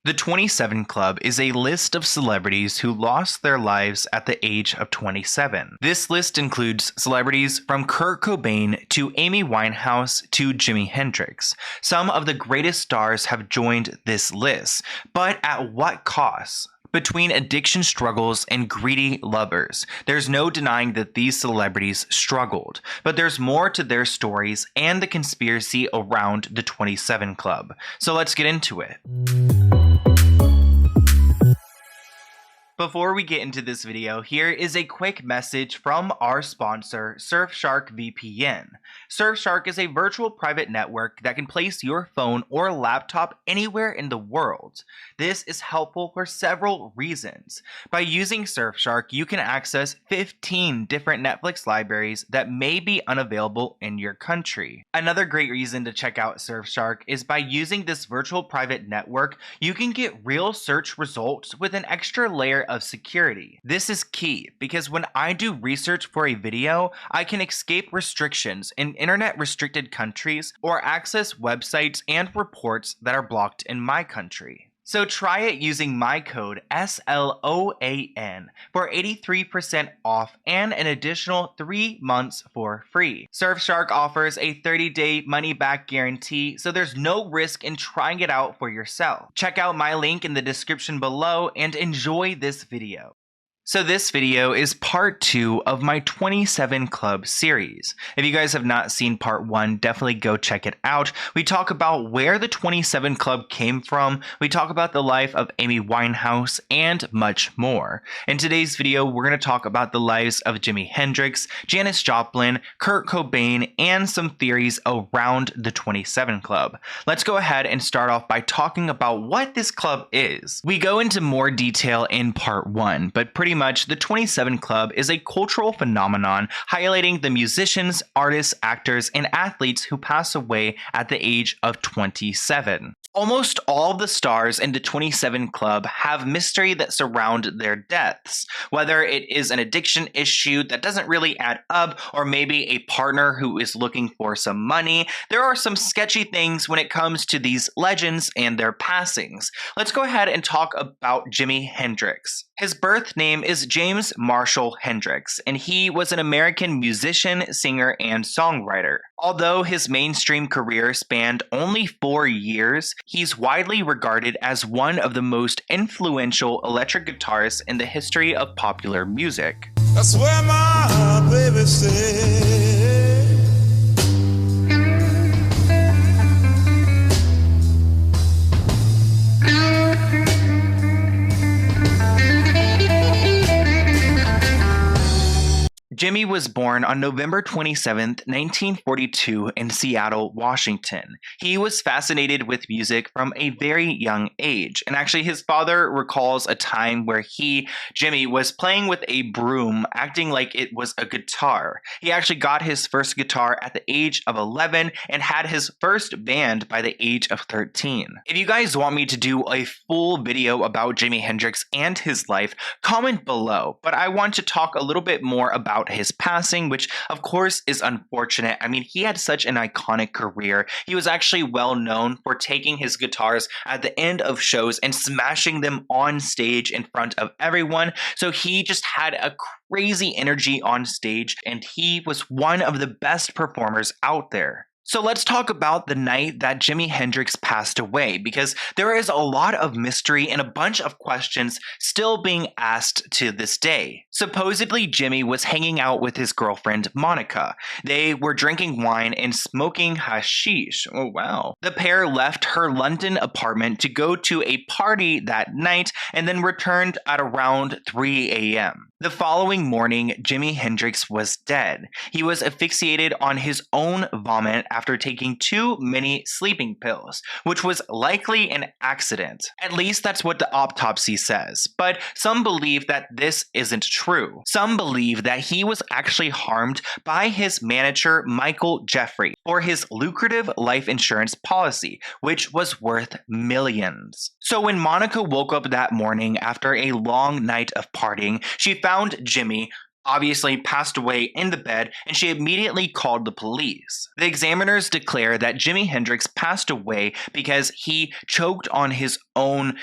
The 27 Club is a list of celebrities who lost their lives at the age of 27. This list includes celebrities from Kurt Cobain to Amy Winehouse to Jimi Hendrix. Some of the greatest stars have joined this list, but at what cost? Between addiction struggles and greedy lovers, there's no denying that these celebrities struggled, but there's more to their stories and the conspiracy around the 27 Club. So let's get into it. Before we get into this video, here is a quick message from our sponsor, Surfshark VPN. Surfshark is a virtual private network that can place your phone or laptop anywhere in the world. This is helpful for several reasons. By using Surfshark, you can access 15 different Netflix libraries that may be unavailable in your country. Another great reason to check out Surfshark is by using this virtual private network, you can get real search results with an extra layer of security. This is key because when I do research for a video, I can escape restrictions in internet restricted countries or access websites and reports that are blocked in my country. So try it using my code SLOAN for 83% off and an additional 3 months for free. Surfshark offers a 30-day money-back guarantee, so there's no risk in trying it out for yourself. Check out my link in the description below and enjoy this video. So this video is part 2 of my 27 Club series. If you guys have not seen part 1, definitely go check it out. We talk about where the 27 Club came from, we talk about the life of Amy Winehouse, and much more. In today's video, we're going to talk about the lives of Jimi Hendrix, Janis Joplin, Kurt Cobain, and some theories around the 27 Club. Let's go ahead and start off by talking about what this club is. We go into more detail in part 1, but pretty much the 27 Club is a cultural phenomenon highlighting the musicians, artists, actors, and athletes who pass away at the age of 27. Almost all the stars in the 27 Club have mystery that surround their deaths, whether it is an addiction issue that doesn't really add up, or maybe a partner who is looking for some money. There are some sketchy things when it comes to these legends and their passings. Let's go ahead and talk about Jimi Hendrix. His birth name is James Marshall Hendrix, and he was an American musician, singer, and songwriter. Although his mainstream career spanned only 4 years, he's widely regarded as one of the most influential electric guitarists in the history of popular music. That's where my baby stays. Jimi was born on November 27, 1942 in Seattle, Washington. He was fascinated with music from a very young age, and actually his father recalls a time where Jimi, was playing with a broom, acting like it was a guitar. He actually got his first guitar at the age of 11 and had his first band by the age of 13. If you guys want me to do a full video about Jimi Hendrix and his life, comment below, but I want to talk a little bit more about his passing, which of course is unfortunate. I mean, he had such an iconic career. He was actually well known for taking his guitars at the end of shows and smashing them on stage in front of everyone. So he just had a crazy energy on stage, and he was one of the best performers out there. So let's talk about the night that Jimi Hendrix passed away, because there is a lot of mystery and a bunch of questions still being asked to this day. Supposedly, Jimi was hanging out with his girlfriend, Monica. They were drinking wine and smoking hashish. Oh, wow. The pair left her London apartment to go to a party that night and then returned at around 3 a.m. The following morning, Jimi Hendrix was dead. He was asphyxiated on his own vomit after taking too many sleeping pills, which was likely an accident. At least that's what the autopsy says, but some believe that this isn't true. Some believe that he was actually harmed by his manager, Michael Jeffrey, for his lucrative life insurance policy, which was worth millions. So when Monica woke up that morning after a long night of partying, she found Jimi obviously passed away in the bed, and she immediately called the police. The examiners declare that Jimi Hendrix passed away because he choked on his own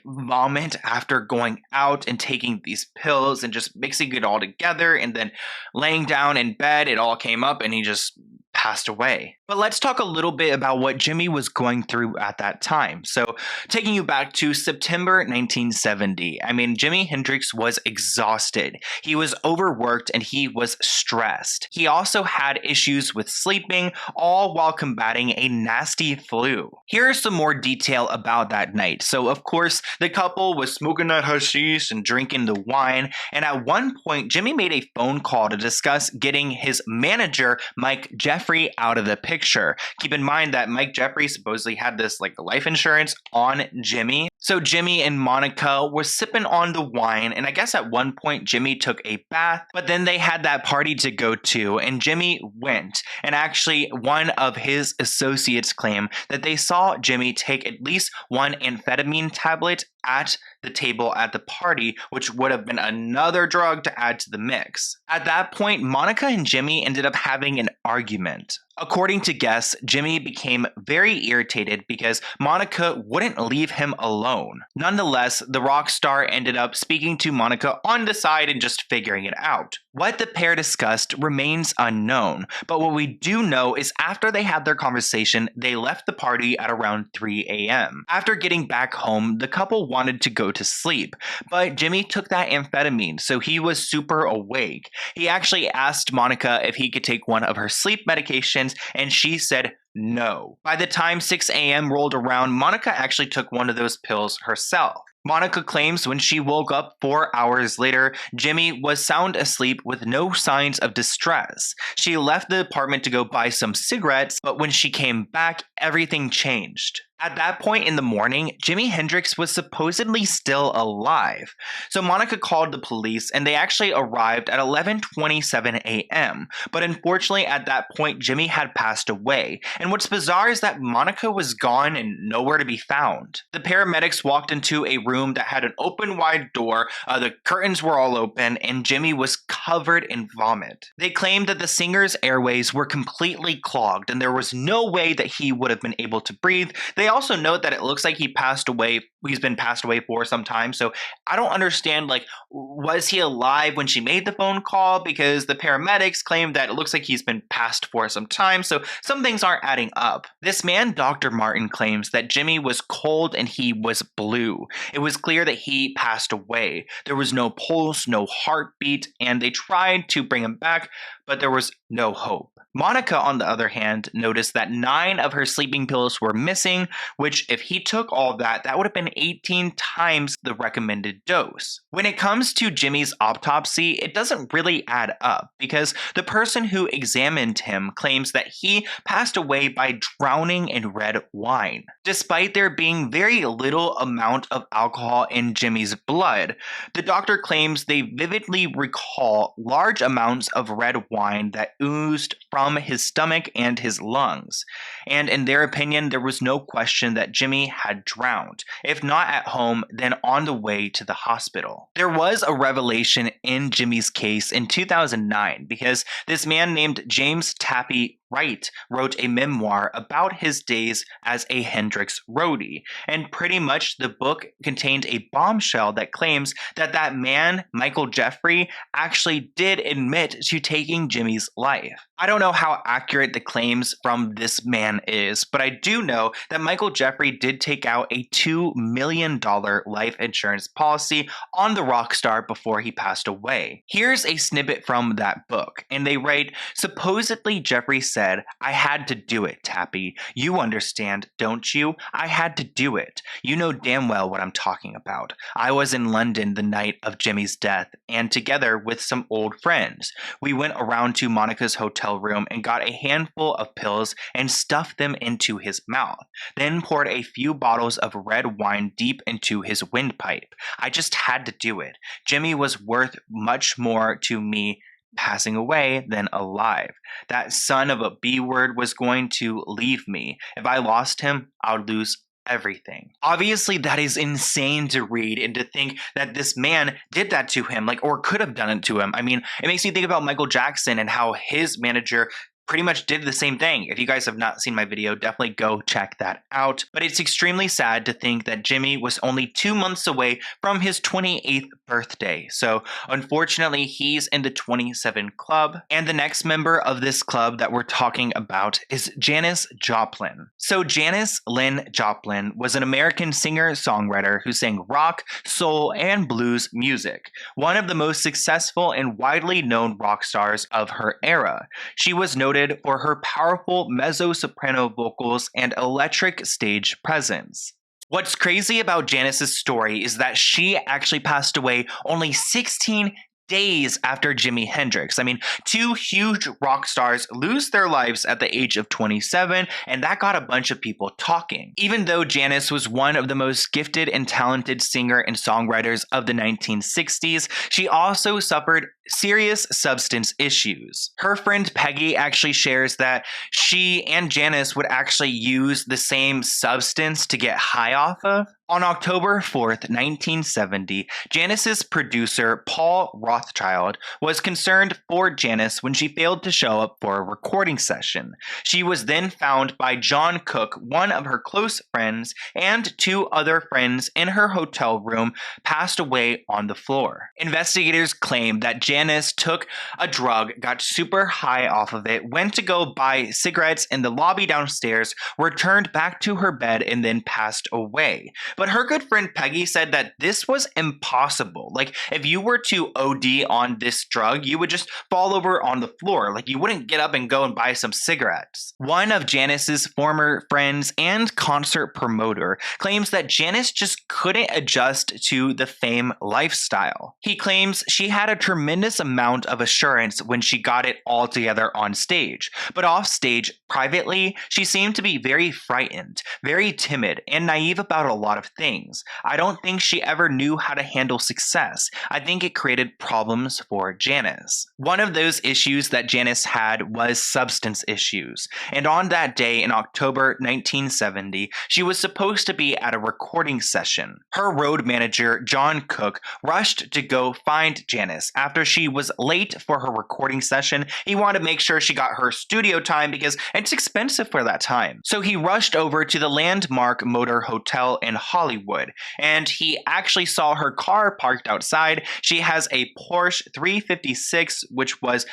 vomit after going out and taking these pills and just mixing it all together, and then laying down in bed, it all came up and he just passed away. But let's talk a little bit about what Jimi was going through at that time. So, taking you back to September 1970, Jimi Hendrix was exhausted. He was overworked and he was stressed. He also had issues with sleeping, all while combating a nasty flu. Here's some more detail about that night. So, of course, the couple was smoking that hashish and drinking the wine, and at one point, Jimi made a phone call to discuss getting his manager, Mike Jeffrey, out of the picture. Keep in mind that Mike Jeffrey supposedly had this life insurance on Jimi. So Jimi and Monica were sipping on the wine, and I guess at one point Jimi took a bath, but then they had that party to go to, and Jimi went. And actually, one of his associates claimed that they saw Jimi take at least one amphetamine tablet at the table at the party, which would have been another drug to add to the mix. At that point, Monica and Jimi ended up having an argument. According to guests, Jimi became very irritated because Monica wouldn't leave him alone. Nonetheless, the rock star ended up speaking to Monica on the side and just figuring it out. What the pair discussed remains unknown, but what we do know is after they had their conversation, they left the party at around 3 a.m. After getting back home, the couple wanted to go to sleep, but Jimi took that amphetamine, so he was super awake. He actually asked Monica if he could take one of her sleep medications, and she said no. By the time 6 a.m. rolled around, Monica actually took one of those pills herself. Monica claims when she woke up 4 hours later, Jimi was sound asleep with no signs of distress. She left the apartment to go buy some cigarettes, but when she came back, everything changed. At that point in the morning, Jimi Hendrix was supposedly still alive. So Monica called the police and they actually arrived at 11:27 a.m. But unfortunately at that point, Jimi had passed away. And what's bizarre is that Monica was gone and nowhere to be found. The paramedics walked into a room that had an open wide door, the curtains were all open, and Jimi was covered in vomit. They claimed that the singer's airways were completely clogged and there was no way that he would have been able to breathe. They also note that it looks like he passed away. He's been passed away for some time. So I don't understand, was he alive when she made the phone call? Because the paramedics claim that it looks like he's been passed for some time. So some things aren't adding up. This man, Dr. Martin, claims that Jimi was cold and he was blue. It was clear that he passed away. There was no pulse, no heartbeat, and they tried to bring him back, but there was no hope. Monica, on the other hand, noticed that 9 of her sleeping pills were missing, which if he took all that, that would have been 18 times the recommended dose. When it comes to Jimi's autopsy, it doesn't really add up because the person who examined him claims that he passed away by drowning in red wine. Despite there being very little amount of alcohol in Jimi's blood, the doctor claims they vividly recall large amounts of red wine that oozed from his stomach and his lungs. And in their opinion, there was no question that Jimi had drowned. If not at home, then on the way to the hospital. There was a revelation in Jimi's case in 2009 because this man named James Tappy Wright wrote a memoir about his days as a Hendrix roadie, and pretty much the book contained a bombshell that claims that that man, Michael Jeffrey, actually did admit to taking Jimi's life. I don't know how accurate the claims from this man is, but I do know that Michael Jeffrey did take out a $2 million life insurance policy on the rock star before he passed away. Here's a snippet from that book, and they write, "Supposedly Jeffrey said, 'I had to do it, Tappy. You understand, don't you? I had to do it. You know damn well what I'm talking about. I was in London the night of Jimi's death, and together with some old friends, we went around to Monica's hotel room and got a handful of pills and stuffed them into his mouth, then poured a few bottles of red wine deep into his windpipe. I just had to do it. Jimi was worth much more to me passing away than alive. That son of a B word was going to leave me. If I lost him, I'd lose everything. Obviously, that is insane to read and to think that this man did that to him, or could have done it to him. I mean, it makes me think about Michael Jackson and how his manager pretty much did the same thing. If you guys have not seen my video, definitely go check that out. But it's extremely sad to think that Jimmy was only 2 months away from his 28th birthday. So unfortunately, he's in the 27 club. And the next member of this club that we're talking about is Janis Joplin. So Janis Lynn Joplin was an American singer-songwriter who sang rock, soul, and blues music. One of the most successful and widely known rock stars of her era. She was noted for her powerful mezzo-soprano vocals and electric stage presence. What's crazy about Janis's story is that she actually passed away only 16 days after Jimi Hendrix. I mean, 2 huge rock stars lose their lives at the age of 27, and that got a bunch of people talking. Even though Janis was one of the most gifted and talented singer and songwriters of the 1960s, she also suffered serious substance issues. Her friend Peggy actually shares that she and Janis would actually use the same substance to get high off of. On October 4th, 1970, Janis's producer, Paul Rothchild, was concerned for Janis when she failed to show up for a recording session. She was then found by John Cook, one of her close friends, and 2 other friends in her hotel room, passed away on the floor. Investigators claim that Janis took a drug, got super high off of it, went to go buy cigarettes in the lobby downstairs, returned back to her bed, and then passed away. But her good friend Peggy said that this was impossible. If you were to OD on this drug, you would just fall over on the floor. You wouldn't get up and go and buy some cigarettes. One of Janis's former friends and concert promoter claims that Janis just couldn't adjust to the fame lifestyle. He claims she had a tremendous amount of assurance when she got it all together on stage. But off stage, privately, she seemed to be very frightened, very timid, and naive about a lot of things. I don't think she ever knew how to handle success. I think it created problems for Janis. One of those issues that Janis had was substance issues. And on that day in October 1970, she was supposed to be at a recording session. Her road manager, John Cook, rushed to go find Janis. After she was late for her recording session, he wanted to make sure she got her studio time because it's expensive for that time. So he rushed over to the Landmark Motor Hotel in Hollywood, and he actually saw her car parked outside. She has a Porsche 356, which was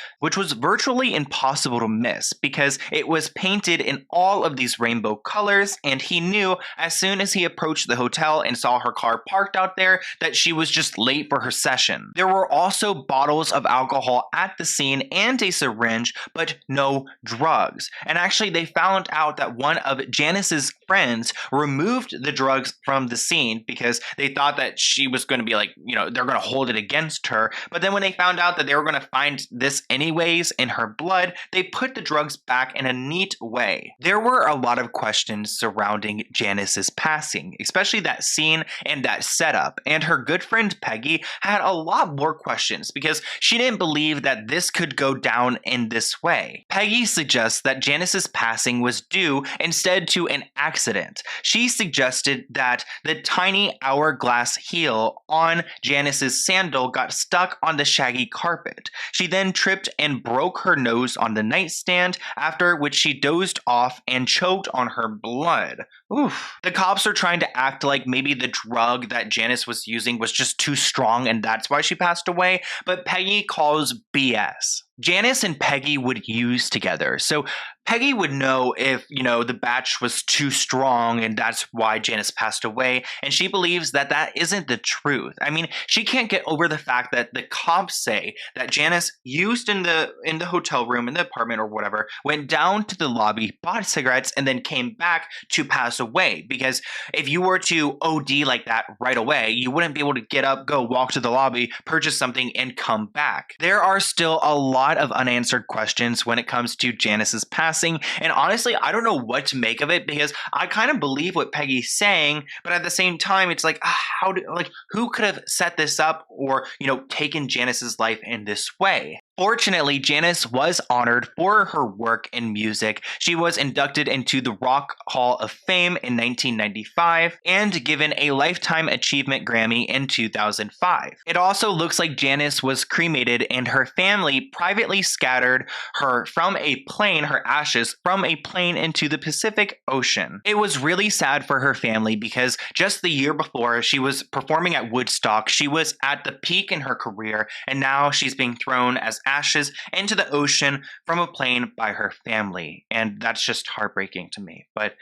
virtually impossible to miss because it was painted in all of these rainbow colors, and he knew as soon as he approached the hotel and saw her car parked out there that she was just late for her session. There were also bottles of alcohol at the scene and a syringe, but no drugs. And actually, they found out that one of Janis's friends removed the drugs from the scene because they thought that she was going to be they're going to hold it against her. But then when they found out that they were going to find this anyways in her blood, they put the drugs back in a neat way. There were a lot of questions surrounding Janis's passing, especially that scene and that setup. And her good friend Peggy had a lot more questions because she didn't believe that this could go down in this way. Peggy suggests that Janis's passing was due instead to an accident. She suggested that the tiny hourglass heel on Janis's sandal got stuck on the shaggy carpet. She then tripped and broke her nose on the nightstand, after which she dozed off and choked on her blood. Oof. The cops are trying to act like maybe the drug that Janis was using was just too strong and that's why she passed away, but Peggy calls BS. Janis and Peggy would use together. So Peggy would know if, the batch was too strong and that's why Janis passed away. And she believes that that isn't the truth. I mean, she can't get over the fact that the cops say that Janis used in the hotel room, in the apartment or whatever, went down to the lobby, bought cigarettes, and then came back to pass away. Because if you were to OD like that right away, you wouldn't be able to get up, go walk to the lobby, purchase something, and come back. There are still a lot of unanswered questions when it comes to Janis's passing, and honestly, I don't know what to make of it because I kind of believe what Peggy's saying, but at the same time, it's who could have set this up or, taken Janis's life in this way? Fortunately, Janis was honored for her work in music. She was inducted into the Rock Hall of Fame in 1995 and given a Lifetime Achievement Grammy in 2005. It also looks like Janis was cremated and her family privately scattered her ashes from a plane into the Pacific Ocean. It was really sad for her family because just the year before she was performing at Woodstock, she was at the peak in her career, and now she's being thrown as ashes into the ocean from a plane by her family. And that's just heartbreaking to me. But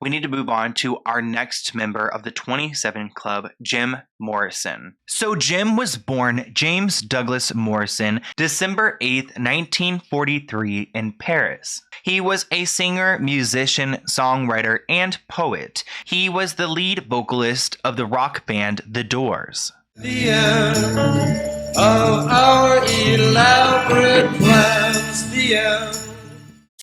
we need to move on to our next member of the 27 Club, Jim Morrison. So Jim was born James Douglas Morrison, December 8th, 1943 in Paris. He was a singer, musician, songwriter, and poet. He was the lead vocalist of the rock band The Doors. The end of our elaborate plans, the end.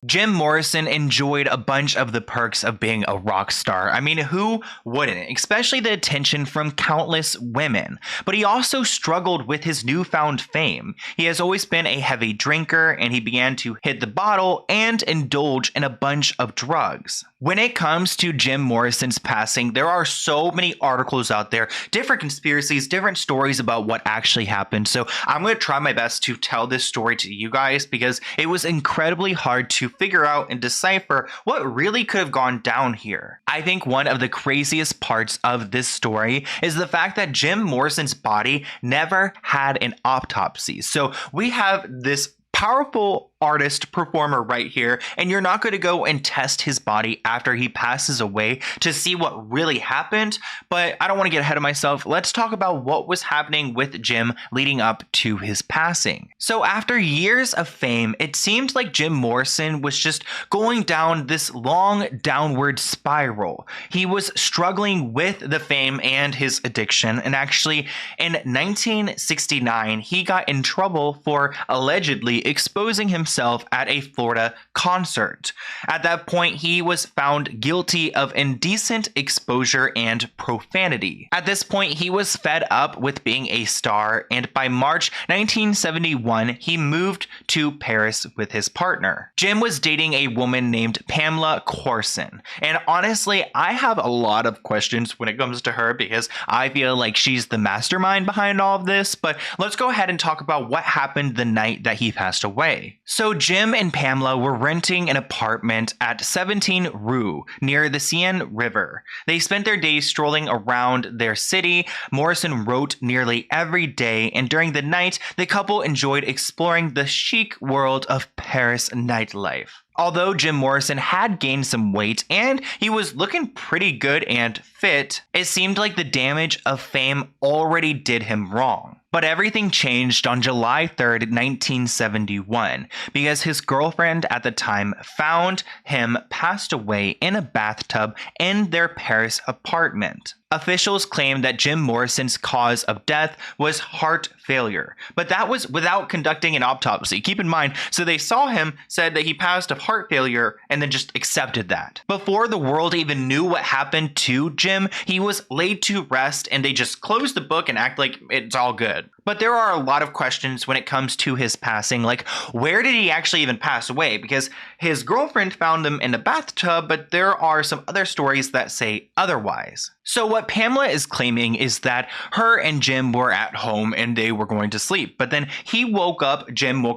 Jim Morrison enjoyed a bunch of the perks of being a rock star. I mean, who wouldn't? Especially the attention from countless women. But he also struggled with his newfound fame. He has always been a heavy drinker, and he began to hit the bottle and indulge in a bunch of drugs. When it comes to Jim Morrison's passing, there are so many articles out there, different conspiracies, different stories about what actually happened. So I'm going to try my best to tell this story to you guys because it was incredibly hard to figure out and decipher what really could have gone down here. I think one of the craziest parts of this story is the fact that Jim Morrison's body never had an autopsy. So we have this powerful artist performer right here, and you're not going to go and test his body after he passes away to see what really happened. But I don't want to get ahead of myself. Let's talk about what was happening with Jim leading up to his passing. So after years of fame, it seemed like Jim Morrison was just going down this long downward spiral. He was struggling with the fame and his addiction, and actually in 1969 he got in trouble for allegedly exposing himself at a Florida concert. At that point, he was found guilty of indecent exposure and profanity. At this point, he was fed up with being a star, and by March 1971, he moved to Paris with his partner. Jim was dating a woman named Pamela Corson, and honestly, I have a lot of questions when it comes to her because I feel like she's the mastermind behind all of this, but let's go ahead and talk about what happened the night that he passed away. So Jim and Pamela were renting an apartment at 17 Rue near the Seine River. They spent their days strolling around their city. Morrison wrote nearly every day, and during the night, the couple enjoyed exploring the chic world of Paris nightlife. Although Jim Morrison had gained some weight and he was looking pretty good and fit, it seemed like the damage of fame already did him wrong. But everything changed on July 3rd, 1971, because his girlfriend at the time found him passed away in a bathtub in their Paris apartment. Officials claimed that Jim Morrison's cause of death was heart failure, but that was without conducting an autopsy. Keep in mind, so they saw him, said that he passed of heart failure, and then just accepted that. Before the world even knew what happened to Jim, he was laid to rest, and they just closed the book and act like it's all good. But there are a lot of questions when it comes to his passing, like where did he actually even pass away? Because his girlfriend found him in the bathtub, but there are some other stories that say otherwise. So what Pamela is claiming is that her and Jim were at home and they were going to sleep. But then Jim woke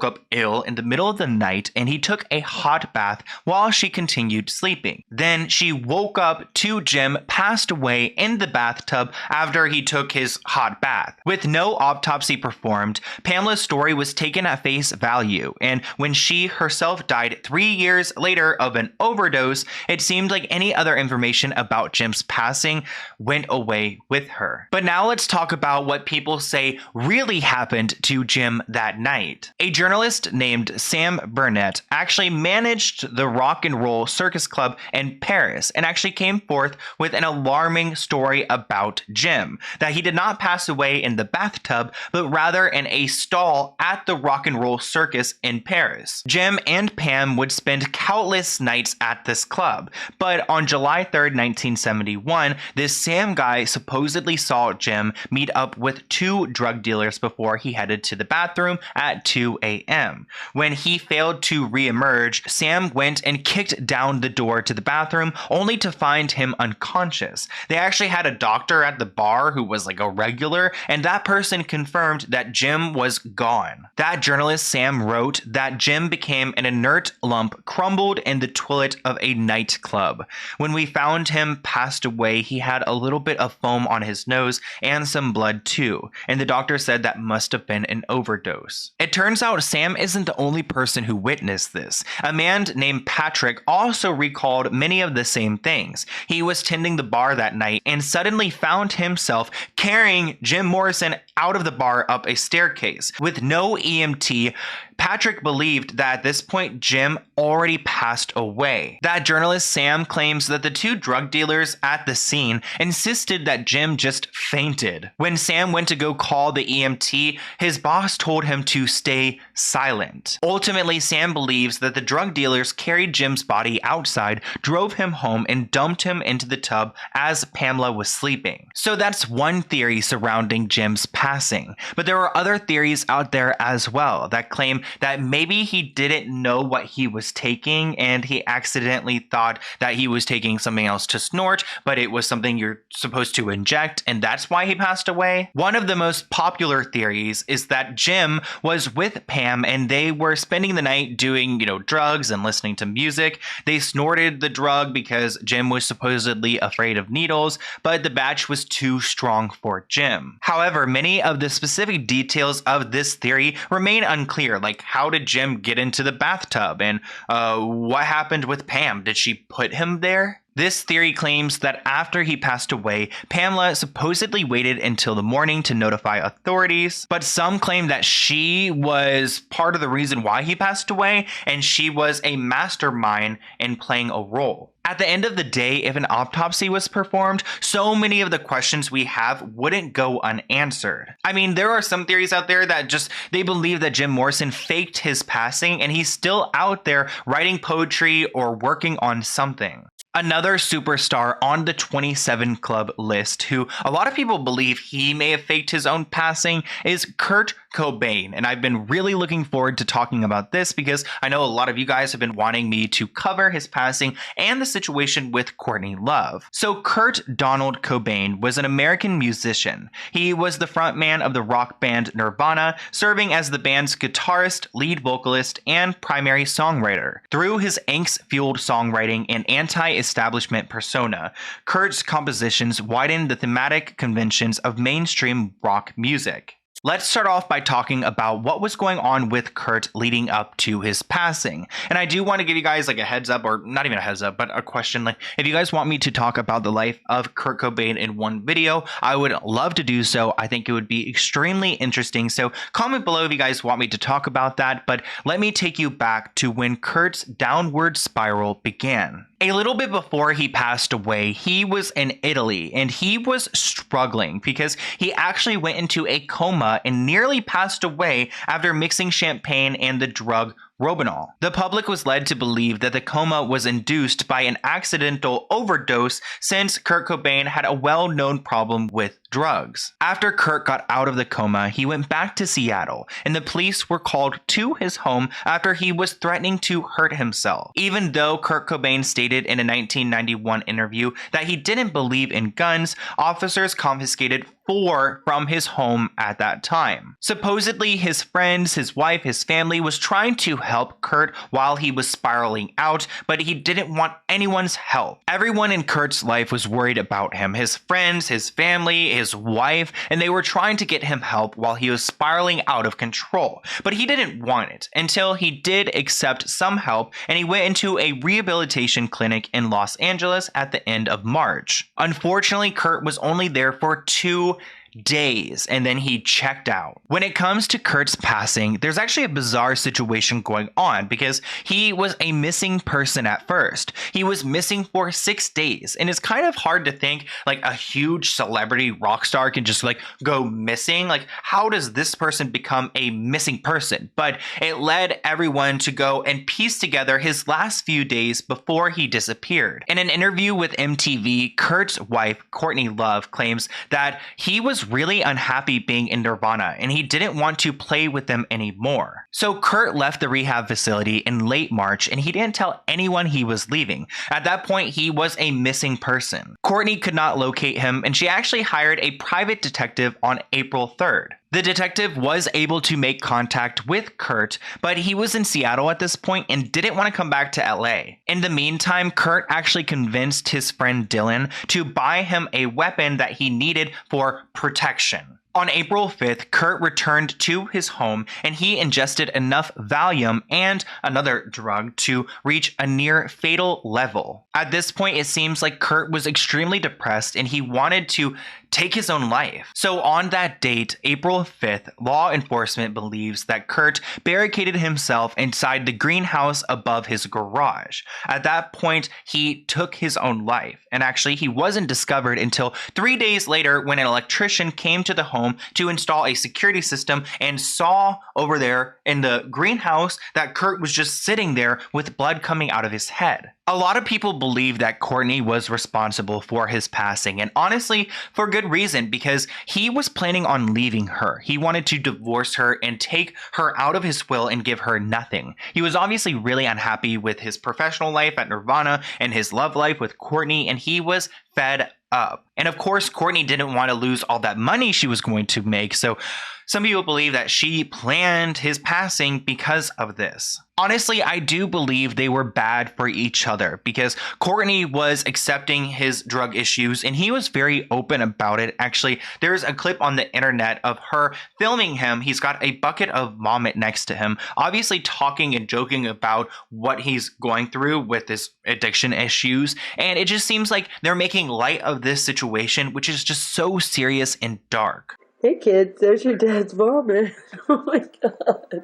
up ill in the middle of the night, and he took a hot bath while she continued sleeping. Then she woke up to Jim passed away in the bathtub after he took his hot bath. With no autopsy performed, Pamela's story was taken at face value, and when she herself died 3 years later of an overdose, it seemed like any other information about Jim's passing went away with her. But now let's talk about what people say really happened to Jim that night. A journalist named Sam Burnett actually managed the Rock and Roll Circus Club in Paris and actually came forth with an alarming story about Jim, that he did not pass away in the bathtub, but rather in a stall at the Rock and Roll Circus in Paris. Jim and Pam would spend countless nights at this club, but on July 3rd, 1971, this Sam guy supposedly saw Jim meet up with two drug dealers before he headed to the bathroom at 2 a.m. When he failed to reemerge, Sam went and kicked down the door to the bathroom only to find him unconscious. They actually had a doctor at the bar who was like a regular, and that person confirmed that Jim was gone. That journalist Sam wrote that Jim became an inert lump crumbled in the toilet of a nightclub. When we found him passed away, he had a little bit of foam on his nose and some blood too, and the doctor said that must have been an overdose. It turns out Sam isn't the only person who witnessed this. A man named Patrick also recalled many of the same things. He was tending the bar that night and suddenly found himself carrying Jim Morrison out of the bar up a staircase. With no EMT, Patrick believed that at this point Jim already passed away. That journalist Sam claims that the two drug dealers at the scene insisted that Jim just fainted. When Sam went to go call the EMT, his boss told him to stay silent. Ultimately, Sam believes that the drug dealers carried Jim's body outside, drove him home, and dumped him into the tub as Pamela was sleeping. So that's one theory surrounding Jim's passing. But there are other theories out there as well that claim that maybe he didn't know what he was taking and he accidentally thought that he was taking something else to snort, but it was something you're supposed to inject, and that's why he passed away. One of the most popular theories is that Jim was with Pam and they were spending the night doing, drugs and listening to music. They snorted the drug because Jim was supposedly afraid of needles, but the batch was too strong for Jim. However, many of the specific details of this theory remain unclear, like how did Jim get into the bathtub and what happened with Pam? Did she put him there? This theory claims that after he passed away, Pamela supposedly waited until the morning to notify authorities, but some claim that she was part of the reason why he passed away and she was a mastermind in playing a role. At the end of the day, if an autopsy was performed, so many of the questions we have wouldn't go unanswered. I mean, there are some theories out there that they believe that Jim Morrison faked his passing and he's still out there writing poetry or working on something. Another superstar on the 27 Club list, who a lot of people believe he may have faked his own passing, is Kurt Cobain. And I've been really looking forward to talking about this because I know a lot of you guys have been wanting me to cover his passing and the situation with Courtney Love. So Kurt Donald Cobain was an American musician. He was the frontman of the rock band Nirvana, serving as the band's guitarist, lead vocalist, and primary songwriter. Through his angst-fueled songwriting and anti-establishment persona, Kurt's compositions widened the thematic conventions of mainstream rock music. Let's start off by talking about what was going on with Kurt leading up to his passing. And I do want to give you guys like a heads up, or not even a heads up, but a question. Like, if you guys want me to talk about the life of Kurt Cobain in one video, I would love to do so. I think it would be extremely interesting. So comment below if you guys want me to talk about that. But let me take you back to when Kurt's downward spiral began. A little bit before he passed away, he was in Italy and he was struggling because he actually went into a coma and nearly passed away after mixing champagne and the drug Robenol. The public was led to believe that the coma was induced by an accidental overdose since Kurt Cobain had a well-known problem with drugs. After Kurt got out of the coma, he went back to Seattle, and the police were called to his home after he was threatening to hurt himself. Even though Kurt Cobain stated in a 1991 interview that he didn't believe in guns, officers confiscated 4 from his home at that time. Supposedly, his friends, his wife, his family was trying to help Kurt while he was spiraling out, but he didn't want anyone's help. Everyone in Kurt's life was worried about him, his friends, his family, his wife, and they were trying to get him help while he was spiraling out of control. But he didn't want it until he did accept some help, and he went into a rehabilitation clinic in Los Angeles at the end of March. Unfortunately, Kurt was only there for 2 days, and then he checked out. When it comes to Kurt's passing, there's actually a bizarre situation going on because he was a missing person at first. He was missing for 6 days, and it's kind of hard to think like a huge celebrity rock star can just like go missing. Like, how does this person become a missing person? But it led everyone to go and piece together his last few days before he disappeared. In an interview with MTV, Kurt's wife, Courtney Love, claims that he was really unhappy being in Nirvana and he didn't want to play with them anymore. So Kurt left the rehab facility in late March and he didn't tell anyone he was leaving. At that point, he was a missing person. Courtney could not locate him and she actually hired a private detective on April 3rd. The detective was able to make contact with Kurt, but he was in Seattle at this point and didn't want to come back to LA. In the meantime, Kurt actually convinced his friend Dylan to buy him a weapon that he needed for protection. On April 5th, Kurt returned to his home and he ingested enough Valium and another drug to reach a near fatal level. At this point, it seems like Kurt was extremely depressed and he wanted to take his own life. So on that date, April 5th, law enforcement believes that Kurt barricaded himself inside the greenhouse above his garage. At that point, he took his own life. And actually, he wasn't discovered until 3 days later when an electrician came to the home to install a security system and saw over there in the greenhouse that Kurt was just sitting there with blood coming out of his head. A lot of people believe that Courtney was responsible for his passing, and honestly, for good reason, because he was planning on leaving her. He wanted to divorce her and take her out of his will and give her nothing. He was obviously really unhappy with his professional life at Nirvana and his love life with Courtney, and he was fed up. And of course, Courtney didn't want to lose all that money she was going to make, so some people believe that she planned his passing because of this. Honestly, I do believe they were bad for each other because Courtney was accepting his drug issues and he was very open about it. Actually, there's a clip on the internet of her filming him. He's got a bucket of vomit next to him, obviously talking and joking about what he's going through with his addiction issues. And it just seems like they're making light of this situation, which is just so serious and dark. Hey kids, there's your dad's vomit. Oh my god.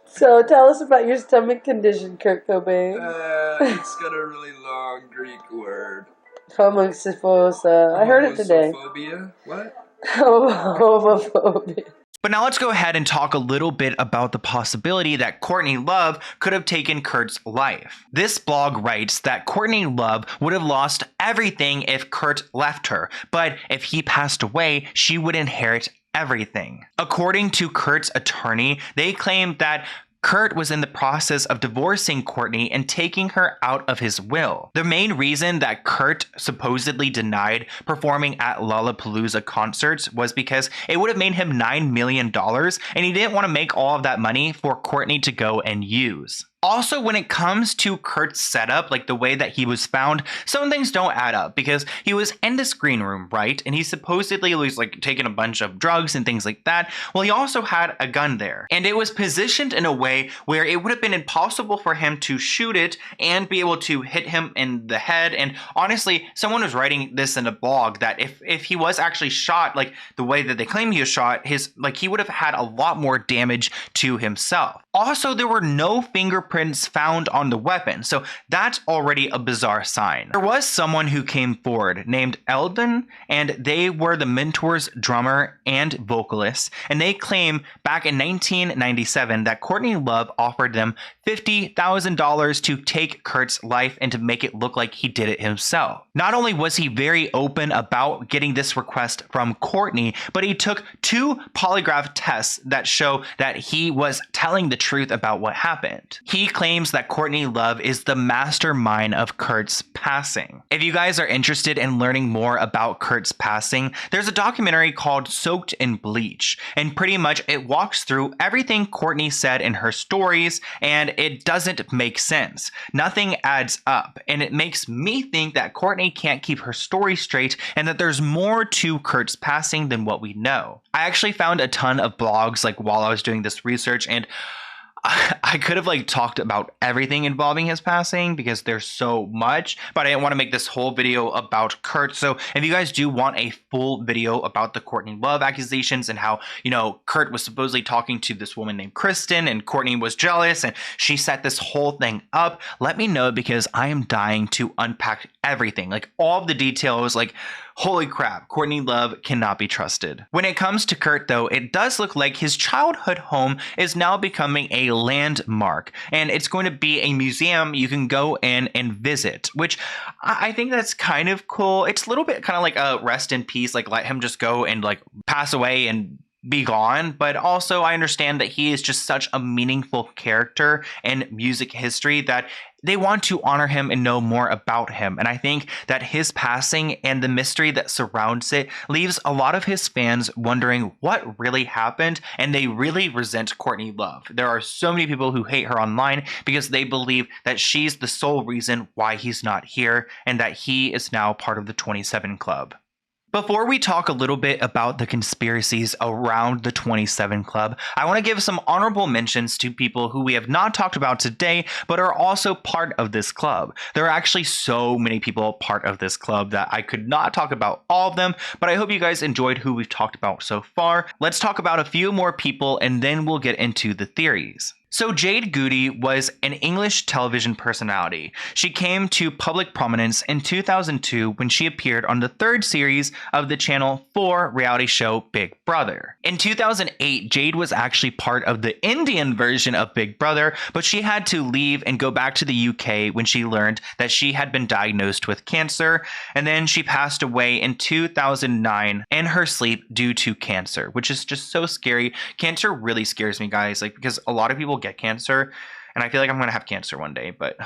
So tell us about your stomach condition, Kurt Cobain. It's got a really long Greek word. Homocyphosa. I heard it today. Homophobia? What? Homophobia. But now let's go ahead and talk a little bit about the possibility that Courtney Love could have taken Kurt's life. This blog writes that Courtney Love would have lost everything if Kurt left her, but if he passed away, she would inherit everything. According to Kurt's attorney, they claimed that Kurt was in the process of divorcing Courtney and taking her out of his will. The main reason that Kurt supposedly denied performing at Lollapalooza concerts was because it would have made him $9 million and he didn't want to make all of that money for Courtney to go and use. Also, when it comes to Kurt's setup, like the way that he was found, some things don't add up because he was in this green room, right? And he supposedly was like taking a bunch of drugs and things like that. Well, he also had a gun there and it was positioned in a way where it would have been impossible for him to shoot it and be able to hit him in the head. And honestly, someone was writing this in a blog that if he was actually shot, like the way that they claim he was shot, he would have had a lot more damage to himself. Also, there were no fingerprints found on the weapon, so that's already a bizarre sign. There was someone who came forward named Eldon, and they were the Mentor's drummer and vocalist, and they claim back in 1997 that Courtney Love offered them $50,000 to take Kurt's life and to make it look like he did it himself. Not only was he very open about getting this request from Courtney, but he took 2 polygraph tests that show that he was telling the truth about what happened. He claims that Courtney Love is the mastermind of Kurt's passing. If you guys are interested in learning more about Kurt's passing, there's a documentary called Soaked in Bleach, and pretty much it walks through everything Courtney said in her stories, and it doesn't make sense. Nothing adds up, and it makes me think that Courtney can't keep her story straight and that there's more to Kurt's passing than what we know. I actually found a ton of blogs like while I was doing this research, and I could have like talked about everything involving his passing because there's so much, but I didn't want to make this whole video about Kurt. So if you guys do want a full video about the Courtney Love accusations and how, you know, Kurt was supposedly talking to this woman named Kristen and Courtney was jealous and she set this whole thing up, let me know because I am dying to unpack everything, like all of the details. Like, holy crap, Courtney Love cannot be trusted. When it comes to Kurt though, it does look like his childhood home is now becoming a landmark and it's going to be a museum you can go in and visit, which I think that's kind of cool. It's a little bit kind of like a rest in peace, like let him just go and like pass away and be gone, but also I understand that he is just such a meaningful character in music history that they want to honor him and know more about him. And I think that his passing and the mystery that surrounds it leaves a lot of his fans wondering what really happened, and they really resent Courtney Love. There are so many people who hate her online because they believe that she's the sole reason why he's not here and that he is now part of the 27 Club. Before we talk a little bit about the conspiracies around the 27 Club, I want to give some honorable mentions to people who we have not talked about today, but are also part of this club. There are actually so many people part of this club that I could not talk about all of them, but I hope you guys enjoyed who we've talked about so far. Let's talk about a few more people and then we'll get into the theories. So Jade Goody was an English television personality. She came to public prominence in 2002 when she appeared on the third series of the Channel 4 reality show Big Brother. In 2008, Jade was actually part of the Indian version of Big Brother, but she had to leave and go back to the UK when she learned that she had been diagnosed with cancer, and then she passed away in 2009 in her sleep due to cancer, which is just so scary. Cancer really scares me, guys, like because a lot of people get cancer and I feel like I'm gonna have cancer one day. But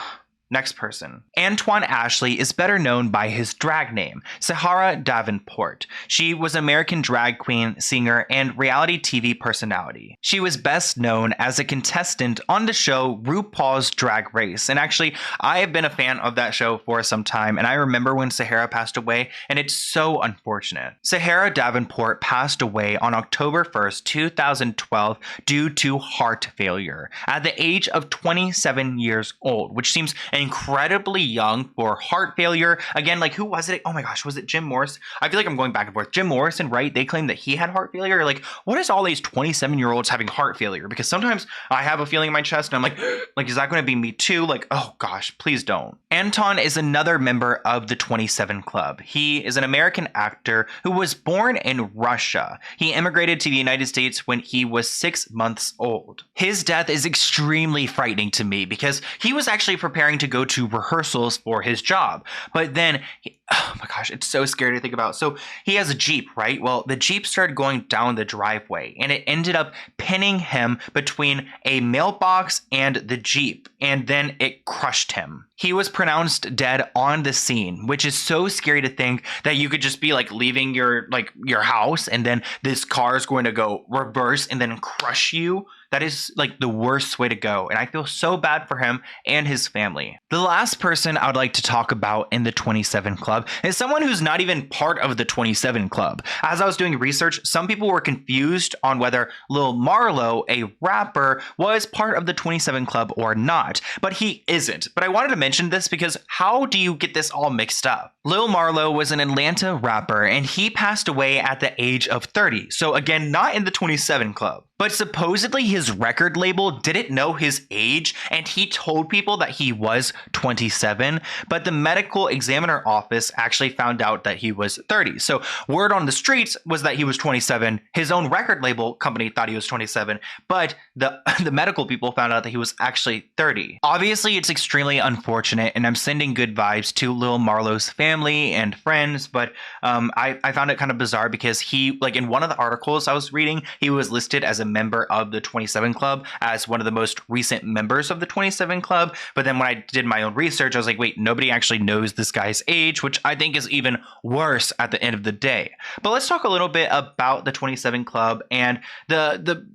next person. Antoine Ashley is better known by his drag name, Sahara Davenport. She was an American drag queen, singer, and reality TV personality. She was best known as a contestant on the show RuPaul's Drag Race. And actually, I have been a fan of that show for some time, and I remember when Sahara passed away, and it's so unfortunate. Sahara Davenport passed away on October 1st, 2012 due to heart failure at the age of 27 years old, which seems incredibly young for heart failure. Again, like, who was it? Oh my gosh, was it Jim Morrison? I feel like I'm going back and forth. Jim Morrison, right? They claim that he had heart failure. Like, what is all these 27-year-olds having heart failure? Because sometimes I have a feeling in my chest and I'm like, is that going to be me too? Like, oh gosh, please don't. Anton is another member of the 27 Club. He is an American actor who was born in Russia. He immigrated to the United States when he was 6 months old. His death is extremely frightening to me because he was actually preparing to go to rehearsals for his job. But then, oh my gosh, it's so scary to think about. So he has a Jeep, right? Well, the Jeep started going down the driveway and it ended up pinning him between a mailbox and the Jeep. And then it crushed him. He was pronounced dead on the scene, which is so scary to think that you could just be like leaving your house and then this car is going to go reverse and then crush you. That is like the worst way to go. And I feel so bad for him and his family. The last person I would like to talk about in the 27 Club is someone who's not even part of the 27 Club. As I was doing research, some people were confused on whether Lil Marlo, a rapper, was part of the 27 Club or not. But he isn't. But I wanted to mention this because how do you get this all mixed up? Lil Marlo was an Atlanta rapper and he passed away at the age of 30. So again, not in the 27 Club. But supposedly his record label didn't know his age and he told people that he was 27, but the medical examiner office actually found out that he was 30. So word on the streets was that he was 27. His own record label company thought he was 27, but the medical people found out that he was actually 30. Obviously, it's extremely unfortunate and I'm sending good vibes to Lil Marlo's family and friends, but I found it kind of bizarre because he, like in one of the articles I was reading, he was listed as a member of the 27 Club, as one of the most recent members of the 27 Club. But then when I did my own research, I was like, wait, nobody actually knows this guy's age, which I think is even worse at the end of the day. But let's talk a little bit about the 27 Club and the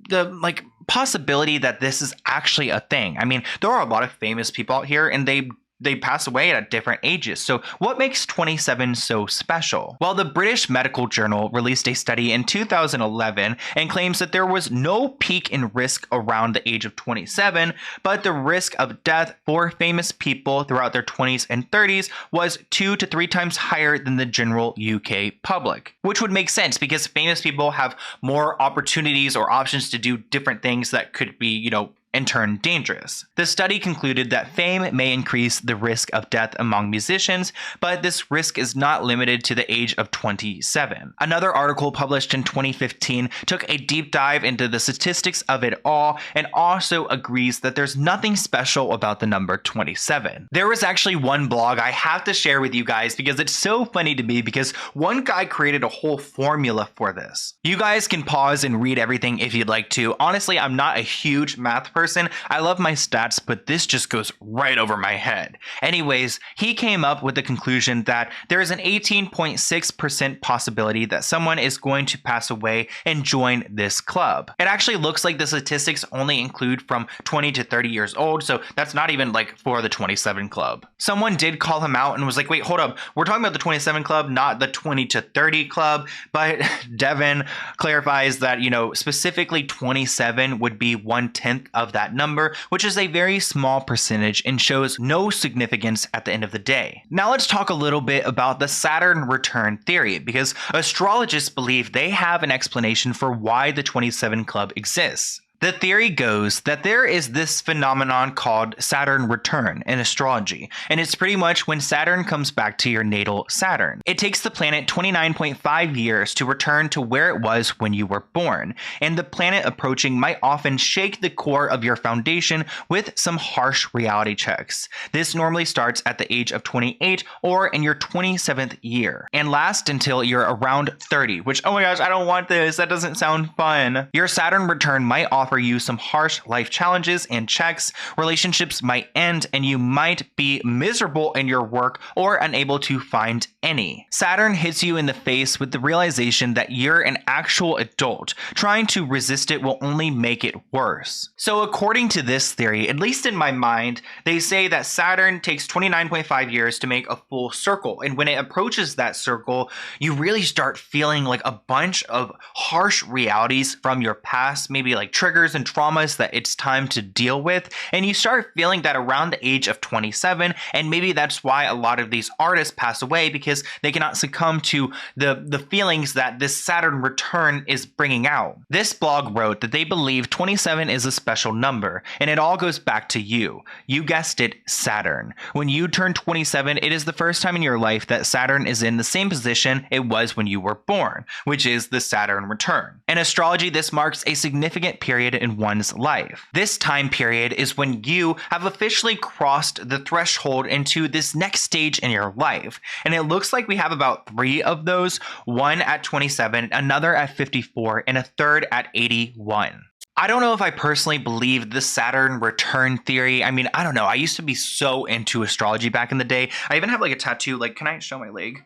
like possibility that this is actually a thing. I mean, there are a lot of famous people out here and they they pass away at different ages. So what makes 27 so special? Well, the British Medical Journal released a study in 2011 and claims that there was no peak in risk around the age of 27, but the risk of death for famous people throughout their 20s and 30s was 2 to 3 times higher than the general UK public, which would make sense because famous people have more opportunities or options to do different things that could be, in turn dangerous. The study concluded that fame may increase the risk of death among musicians, but this risk is not limited to the age of 27. Another article published in 2015 took a deep dive into the statistics of it all and also agrees that there's nothing special about the number 27. There was actually one blog I have to share with you guys because it's so funny to me because one guy created a whole formula for this. You guys can pause and read everything if you'd like to. Honestly, I'm not a huge math person. I love my stats, but this just goes right over my head. Anyways, he came up with the conclusion that there is an 18.6% possibility that someone is going to pass away and join this club. It actually looks like the statistics only include from 20 to 30 years old, so that's not even like for the 27 club. Someone did call him out and was like, wait, hold up, we're talking about the 27 club, not the 20 to 30 club, but Devin clarifies that, specifically 27 would be 1/10 of that number, which is a very small percentage and shows no significance at the end of the day. Now let's talk a little bit about the Saturn return theory, because astrologists believe they have an explanation for why the 27 club exists. The theory goes that there is this phenomenon called Saturn return in astrology, and it's pretty much when Saturn comes back to your natal Saturn. It takes the planet 29.5 years to return to where it was when you were born, and the planet approaching might often shake the core of your foundation with some harsh reality checks. This normally starts at the age of 28 or in your 27th year, and lasts until you're around 30, which, oh my gosh, I don't want this, that doesn't sound fun. Your Saturn return might offer you some harsh life challenges and checks, relationships might end, and you might be miserable in your work or unable to find any. Saturn hits you in the face with the realization that you're an actual adult. Trying to resist it will only make it worse. So according to this theory, at least in my mind, they say that Saturn takes 29.5 years to make a full circle, and when it approaches that circle, you really start feeling like a bunch of harsh realities from your past, maybe like triggers and traumas that it's time to deal with, and you start feeling that around the age of 27, and maybe that's why a lot of these artists pass away, because they cannot succumb to the feelings that this Saturn return is bringing out. This blog wrote that they believe 27 is a special number, and it all goes back to you. You guessed it, Saturn. When you turn 27, it is the first time in your life that Saturn is in the same position it was when you were born, which is the Saturn return. In astrology, this marks a significant period in one's life. This time period is when you have officially crossed the threshold into this next stage in your life. And it looks like we have about 3 of those, one at 27, another at 54, and a third at 81. I don't know if I personally believe the Saturn return theory. I mean, I don't know. I used to be so into astrology back in the day. I even have like a tattoo. Like, can I show my leg?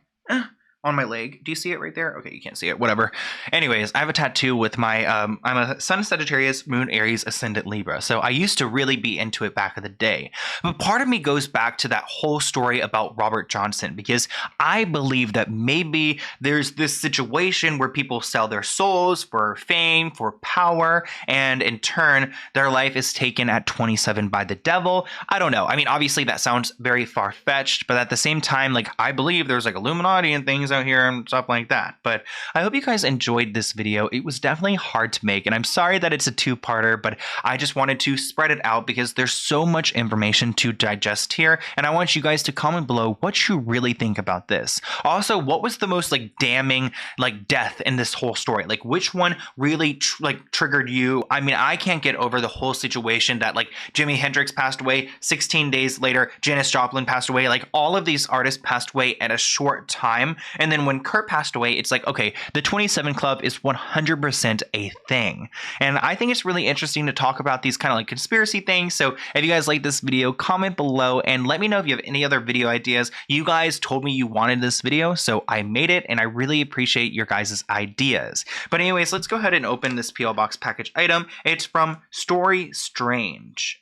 On my leg. Do you see it right there? Okay, you can't see it. Whatever. Anyways, I have a tattoo with my, I'm a Sun Sagittarius, Moon Aries, Ascendant Libra. So I used to really be into it back in the day. But part of me goes back to that whole story about Robert Johnson, because I believe that maybe there's this situation where people sell their souls for fame, for power, and in turn, their life is taken at 27 by the devil. I don't know. I mean, obviously that sounds very far-fetched, but at the same time, like, I believe there's like Illuminati and things out here and stuff like that. But I hope you guys enjoyed this video. It was definitely hard to make, and I'm sorry that it's a 2-parter, but I just wanted to spread it out because there's so much information to digest here, and I want you guys to comment below what you really think about this. Also, what was the most like damning like death in this whole story? Like, which one really triggered you? I mean, I can't get over the whole situation that like Jimi Hendrix passed away 16 days later, Janis Joplin passed away, like all of these artists passed away at a short time. And then when Kurt passed away, it's like, okay, the 27 Club is 100% a thing. And I think it's really interesting to talk about these kind of like conspiracy things. So if you guys like this video, comment below and let me know if you have any other video ideas. You guys told me you wanted this video, so I made it, and I really appreciate your guys' ideas. But anyways, let's go ahead and open this PO Box package item. It's from Story Strange.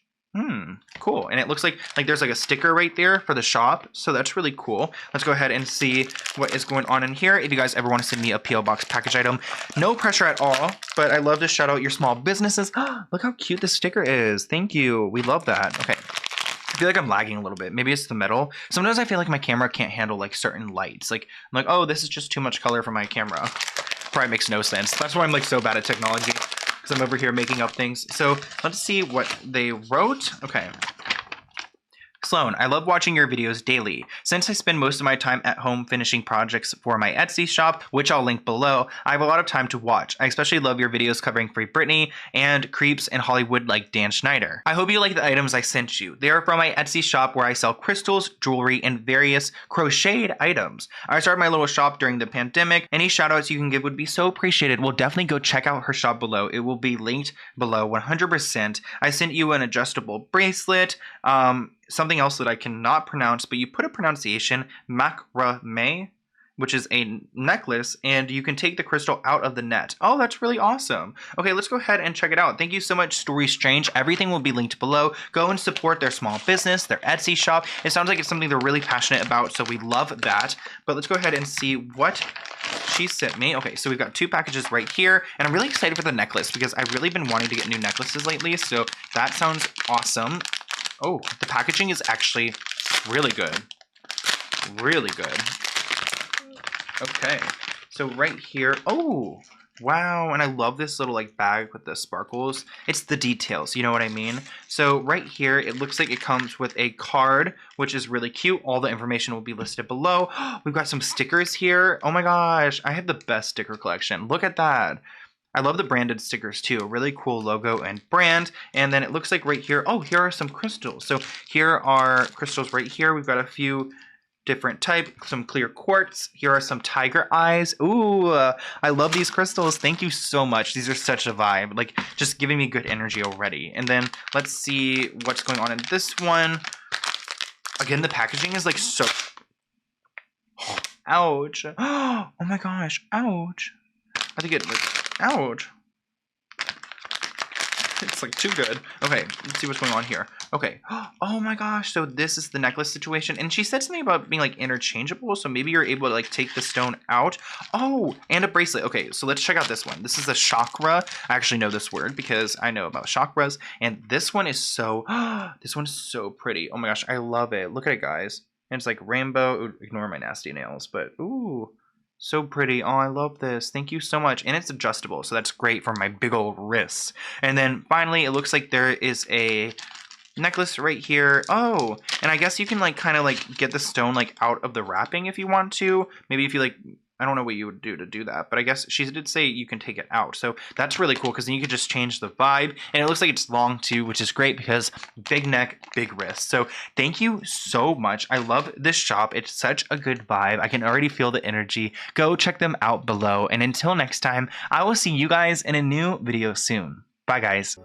Cool. And it looks like there's like a sticker right there for the shop. So that's really cool. Let's go ahead and see what is going on in here. If you guys ever want to send me a P.O. Box package item, no pressure at all. But I love to shout out your small businesses. Look how cute this sticker is. Thank you. We love that. Okay. I feel like I'm lagging a little bit. Maybe it's the metal. Sometimes I feel like my camera can't handle like certain lights. Like I'm like, oh, this is just too much color for my camera. Probably makes no sense. That's why I'm like so bad at technology. Because I'm over here making up things. So let's see what they wrote. Okay. Sloan, I love watching your videos daily. Since I spend most of my time at home finishing projects for my Etsy shop, which I'll link below, I have a lot of time to watch. I especially love your videos covering Free Britney and creeps in Hollywood like Dan Schneider. I hope you like the items I sent you. They are from my Etsy shop where I sell crystals, jewelry, and various crocheted items. I started my little shop during the pandemic. Any shoutouts you can give would be so appreciated. Well, definitely go check out her shop below. It will be linked below 100%. I sent you an adjustable bracelet, something else that I cannot pronounce, but you put a pronunciation, macrame, which is a necklace, and you can take the crystal out of the net. Oh, that's really awesome. Okay, let's go ahead and check it out. Thank you so much, Story Strange. Everything will be linked below. Go and support their small business, their Etsy shop. It sounds like it's something they're really passionate about, so we love that. But let's go ahead and see what she sent me. Okay, so we've got 2 packages right here, and I'm really excited for the necklace because I've really been wanting to get new necklaces lately, so that sounds awesome. Oh, the packaging is actually really good. Really good. Okay, so right here, oh, wow, and I love this little like bag with the sparkles. It's the details, you know what I mean? So right here, it looks like it comes with a card, which is really cute. All the information will be listed below. We've got some stickers here. Oh my gosh, I have the best sticker collection. Look at that. I love the branded stickers too, a really cool logo and brand. And then it looks like right here, oh, here are some crystals. So here are crystals right here. We've got a few different type, some clear quartz. Here are some tiger eyes. Ooh, I love these crystals. Thank you so much. These are such a vibe, like just giving me good energy already. And then let's see what's going on in this one. Again, the packaging is like so, ouch. Oh my gosh, ouch. I think it like, ouch. It's like too good. Okay, let's see what's going on here. Okay. Oh my gosh. So this is the necklace situation. And she said something about being like interchangeable. So maybe you're able to like take the stone out. Oh, and a bracelet. Okay, so let's check out this one. This is a chakra. I actually know this word because I know about chakras. And this one is so, this one is so pretty. Oh my gosh, I love it. Look at it, guys. And it's like rainbow. Ooh, ignore my nasty nails, but ooh. So pretty. Oh, I love this. Thank you so much. And it's adjustable, so that's great for my big old wrists. And then finally, it looks like there is a necklace right here. Oh, and I guess you can like kind of like get the stone like out of the wrapping if you want to. Maybe if you like, I don't know what you would do to do that, but I guess she did say you can take it out. So that's really cool because then you can just change the vibe. And it looks like it's long too, which is great because big neck, big wrist. So thank you so much. I love this shop. It's such a good vibe. I can already feel the energy. Go check them out below. And until next time, I will see you guys in a new video soon. Bye, guys.